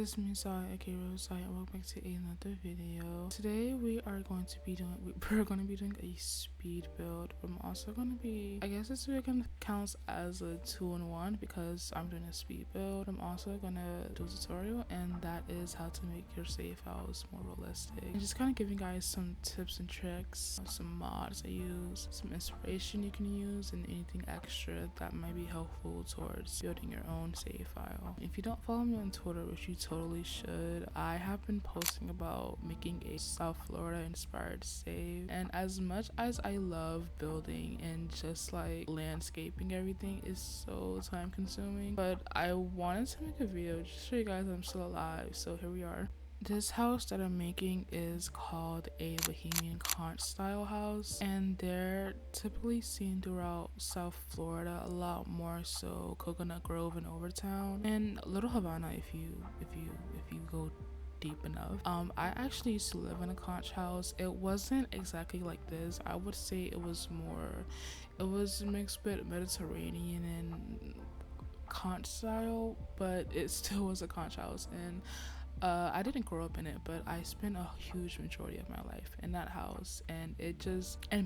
guys, it's me, aka rivzaix, and welcome back to another video. Today we're going to be doing a speed build. I'm also going to be, I guess this video counts as a 2-in-1 because I'm doing a speed build. I'm also going to do a tutorial, and that is how to make your save files more realistic. And just kind of giving guys some tips and tricks, some mods I use, some inspiration you can use, and anything extra that might be helpful towards building your own save file. If you don't follow me on Twitter, which you totally should, I have been posting about making a South Florida inspired save, and as much as I love building and just like landscaping everything is so time consuming, but I wanted to make a video just to show you guys I'm still alive, so here we are. This house that I'm making is called a Bohemian conch style house, and they're typically seen throughout South Florida, a lot more so Coconut Grove and Overtown, and Little Havana if you go deep enough. I actually used to live in a conch house. It wasn't exactly like this. I would say it was mixed with Mediterranean and conch style, but it still was a conch house, and I didn't grow up in it, but I spent a huge majority of my life in that house, and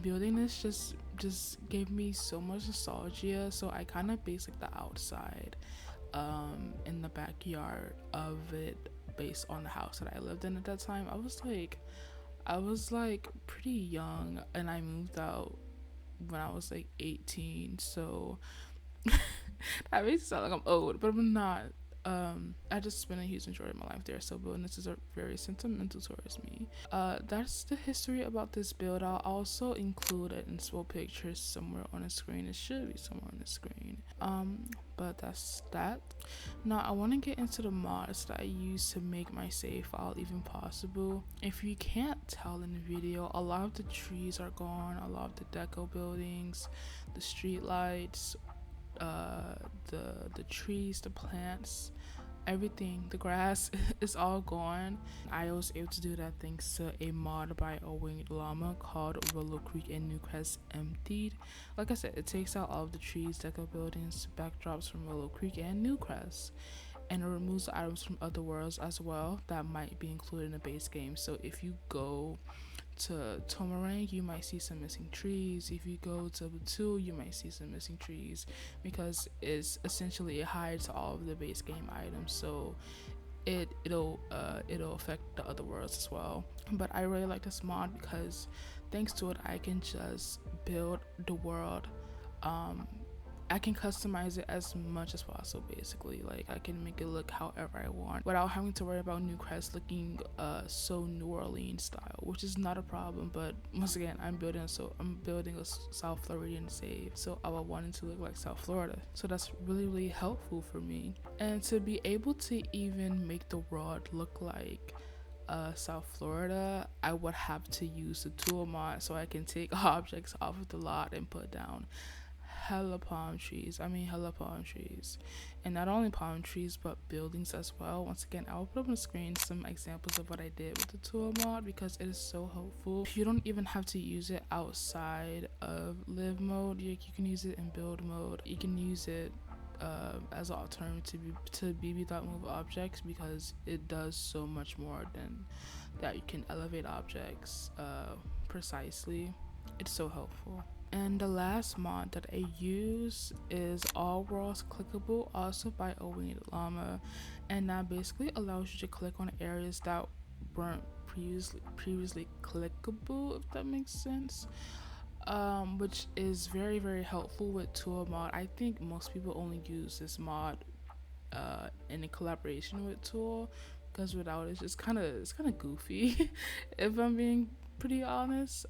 building this just gave me so much nostalgia. So I kind of based like the outside in the backyard of it based on the house that I lived in at that time. I was like pretty young, and I moved out when I was like 18, so that makes it sound like I'm old, but I'm not. I just spent a huge majority of my life there, so building this is very sentimental towards me. That's the history about this build. I'll also include an inspo picture somewhere on the screen. It should be somewhere on the screen. But that's that. Now I want to get into the mods that I use to make my save file even possible. If you can't tell in the video, a lot of the trees are gone, a lot of the deco buildings, the street lights, the trees, the plants, everything, the grass is all gone. I was able to do that thanks to a mod by a winged llama called Willow Creek and Newcrest Emptied. Like I said, it takes out all of the trees, deco buildings, backdrops from Willow Creek and Newcrest, and it removes items from other worlds as well that might be included in the base game. So if you go to Tomarang, you might see some missing trees. If you go to Batu, you might see some missing trees, because it's essentially it hides all of the base game items, so it'll affect the other worlds as well. But I really like this mod because thanks to it I can just build the world. I can customize it as much as possible. Basically, like I can make it look however I want without having to worry about Newcrest looking so New Orleans style, which is not a problem. But once again, I'm building a South Floridian save, so I want it to look like South Florida, so that's really helpful for me. And to be able to even make the world look like South Florida, I would have to use the tool mod, so I can take objects off of the lot and put down hella palm trees. And not only palm trees but buildings as well. Once again, I'll put up on the screen some examples of what I did with the tool mod because it is so helpful. You don't even have to use it outside of live mode. You can use it in build mode. You can use it as an alternative to BB.move objects because it does so much more than that. You can elevate objects precisely. It's so helpful. And the last mod that I use is All Worlds Clickable, also by a winged llama, and that basically allows you to click on areas that weren't previously clickable, if that makes sense. Which is very helpful with tool mod. I think most people only use this mod in a collaboration with tool, because without it's kind of goofy if I'm being pretty honest,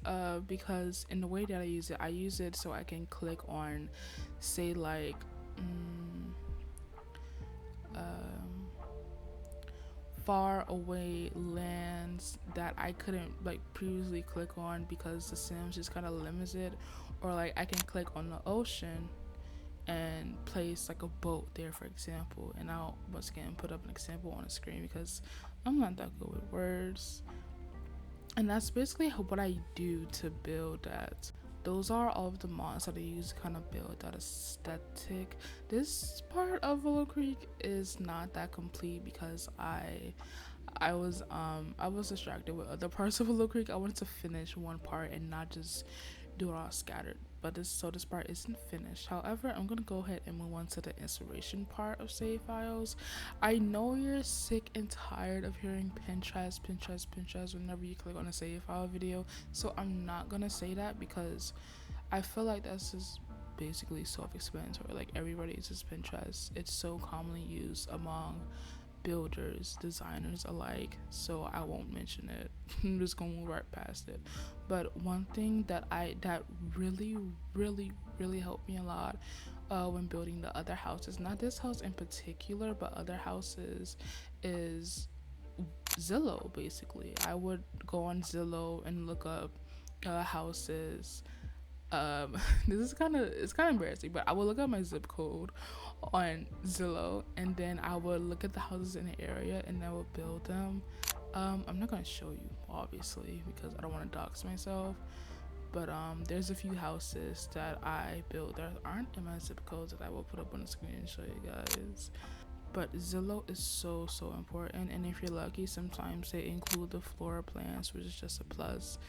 because in the way that I use it so I can click on, say, like far away lands that I couldn't like previously click on because the Sims just kind of limits it, or like I can click on the ocean and place like a boat there, for example, and I'll once again put up an example on the screen because I'm not that good with words. And that's basically what I do to build that. those are all of the mods that I use to kind of build that aesthetic. This part of Willow Creek is not that complete because I was distracted with other parts of Willow Creek. I wanted to finish one part and not just do it all scattered. But this part isn't finished. However, I'm gonna go ahead and move on to the inspiration part of save files. I know you're sick and tired of hearing Pinterest, Pinterest, Pinterest whenever you click on a save file video. So I'm not gonna say that because I feel like that's just basically self-explanatory. Like everybody uses Pinterest. It's so commonly used among builders, designers alike, so I won't mention it. I'm just gonna move right past it. But one thing that really helped me a lot when building the other houses, not this house in particular but other houses, is Zillow. Basically, I would go on Zillow and look up houses. This is it's kind of embarrassing, but I would look at my zip code on Zillow and then I would look at the houses in the area and I would build them. I'm not gonna show you obviously because I don't want to dox myself, but there's a few houses that I built that aren't in my zip codes that I will put up on the screen and show you guys. But Zillow is so important, and if you're lucky, sometimes they include the floor plans, which is just a plus,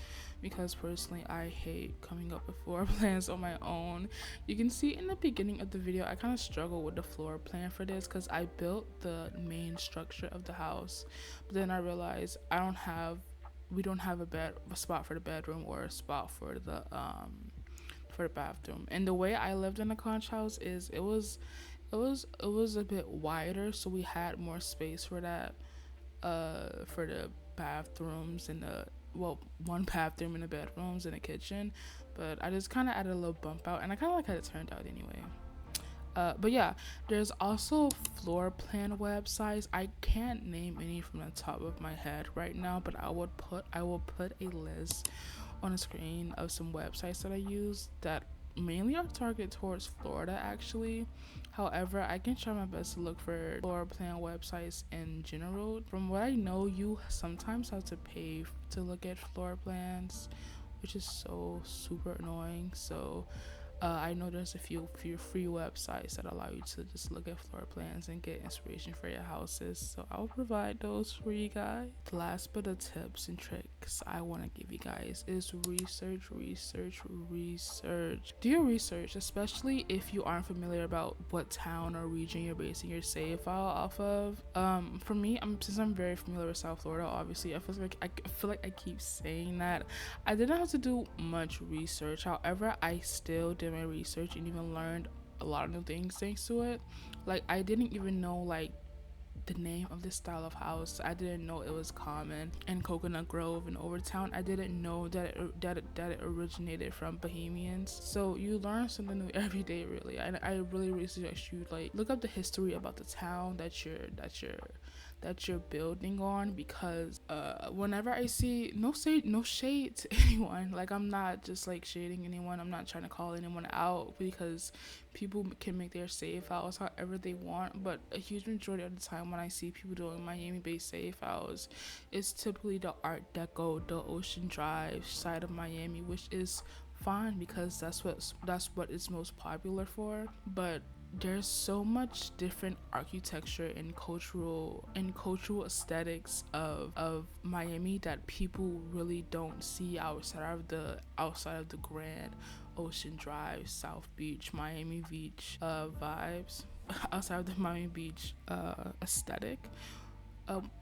because personally I hate coming up with floor plans on my own. You can see in the beginning of the video I kind of struggle with the floor plan for this because I built the main structure of the house, but then I realized we don't have a spot for the bedroom or a spot for the bathroom. And the way I lived in the conch house is it was a bit wider, so we had more space for that, for the bathrooms and one bathroom in the bedrooms and a kitchen. But I just kind of added a little bump out, and I kind of like how it turned out anyway. But yeah, there's also floor plan websites. I can't name any from the top of my head right now, but I will put a list on the screen of some websites that I use that mainly are targeted towards Florida actually. However, I can try my best to look for floor plan websites in general. From what I know, you sometimes have to pay to look at floor plans, which is so super annoying. So I know there's a few free websites that allow you to just look at floor plans and get inspiration for your houses, so I'll provide those for you guys. The last bit of tips and tricks I want to give you guys is research. Do your research, especially if you aren't familiar about what town or region you're basing your save file off of. For me, since I'm very familiar with South Florida, obviously I feel like I keep saying that I didn't have to do much research. However, I still did my research and even learned a lot of new things thanks to it. Like I didn't even know like the name of this style of house. I didn't know it was common in Coconut Grove and Overtown. I didn't know that it originated from Bahamians. So you learn something new every day, really. I really suggest you like look up the history about the town that you're building on, because whenever I see no shade to anyone, like I'm not just like shading anyone, I'm not trying to call anyone out, because people can make their save files however they want, but a huge majority of the time when I see people doing Miami based save files, it's typically the Art Deco, the Ocean Drive side of Miami, which is fine because that's what it's most popular for. But there's so much different architecture and cultural aesthetics of Miami that people really don't see outside of the grand Ocean Drive, South Beach, Miami Beach vibes, outside of the Miami Beach aesthetic.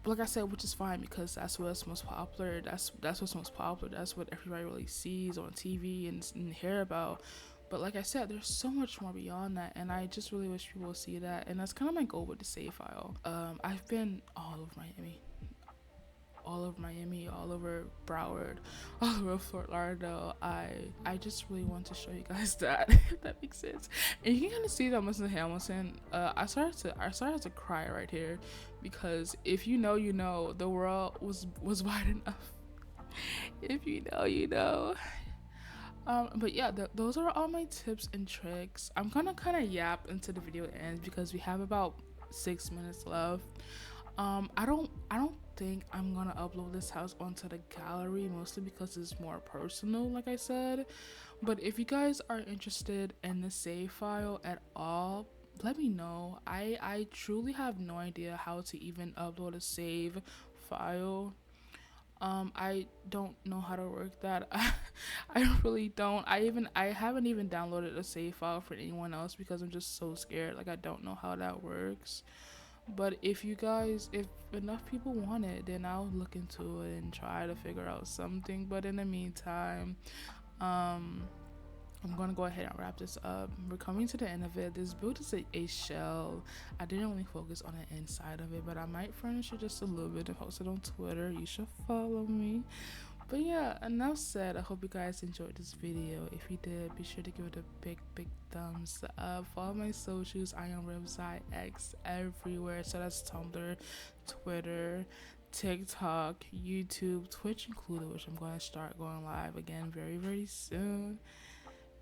Like I said, which is fine because that's what's most popular. That's what's most popular. That's what everybody really sees on TV and hear about. But like I said, there's so much more beyond that, and I just really wish people would see that. And that's kind of my goal with the save file. I've been all over Miami, all over Broward, all over Fort Lauderdale. I just really want to show you guys that, if that makes sense. And you can kind of see that I'm Hamilton. I started to cry right here, because if you know, you know, the world was wide enough. If you know, you know. But yeah, those are all my tips and tricks. I'm gonna kind of yap until the video ends because we have about 6 minutes left. I don't think I'm gonna upload this house onto the gallery, mostly because it's more personal, like I said. But if you guys are interested in the save file at all, let me know. I truly have no idea how to even upload a save file. I don't know how to work that. I really don't. I haven't even downloaded a save file for anyone else because I'm just so scared. Like I don't know how that works. But if enough people want it, then I'll look into it and try to figure out something. But in the meantime, I'm gonna go ahead and wrap this up. We're coming to the end of it. This build is a shell. I didn't really focus on the inside of it, but I might furnish it just a little bit and post it on Twitter. You should follow me. But yeah, enough said. I hope you guys enjoyed this video. If you did, be sure to give it a big thumbs up. Follow my socials. I am rivzaix everywhere. So that's Tumblr, Twitter, TikTok, YouTube, Twitch included, which I'm going to start going live again very soon.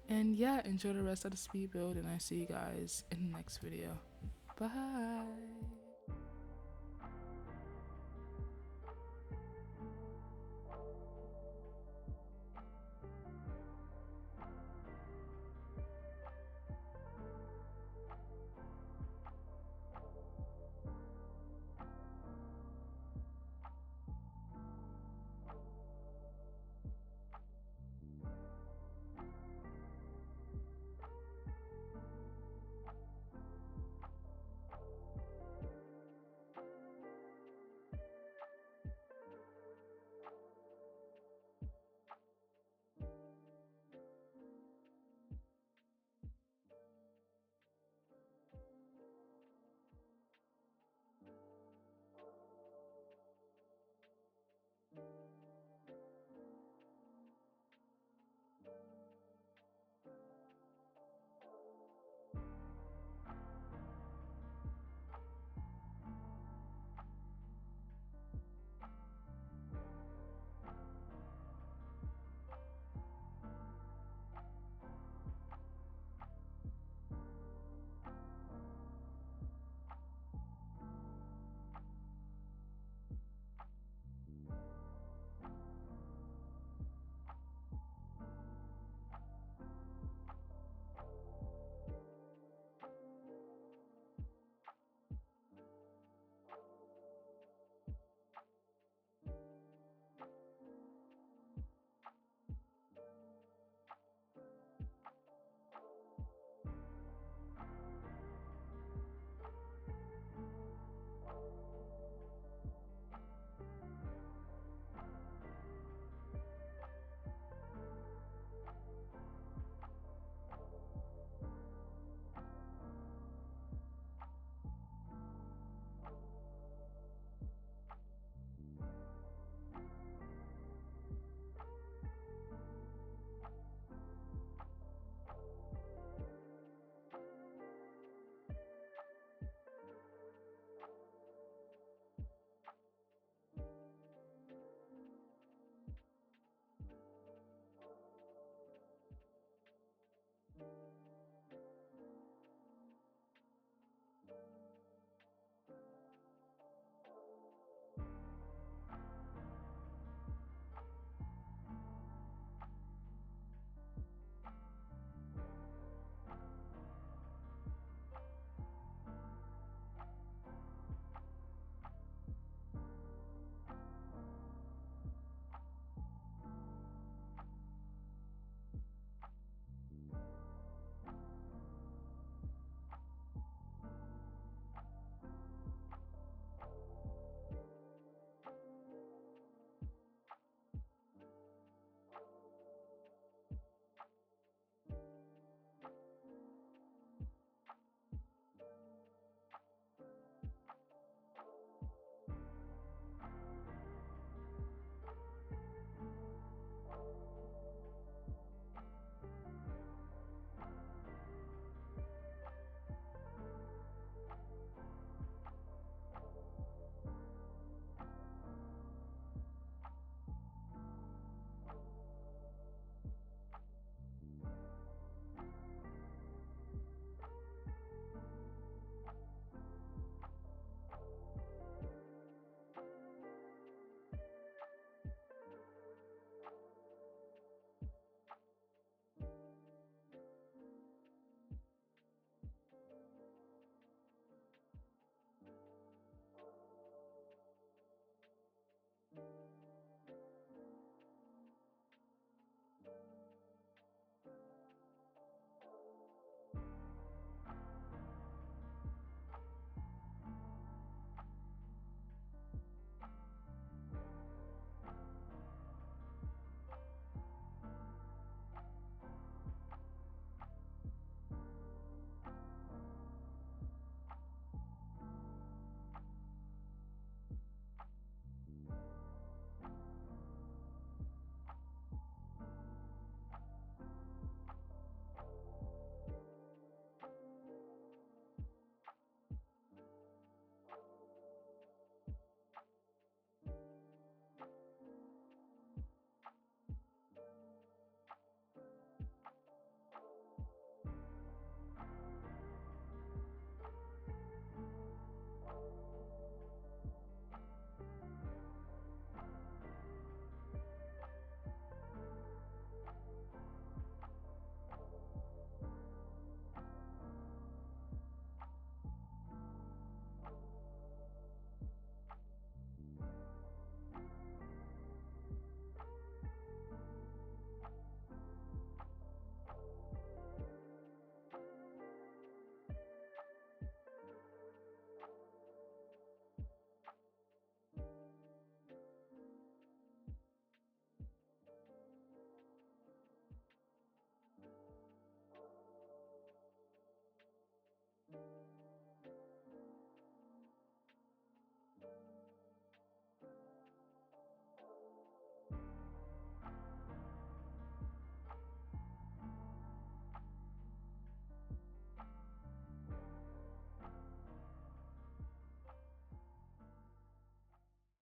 And yeah, enjoy the rest of the speed build, and I see you guys in the next video. Bye.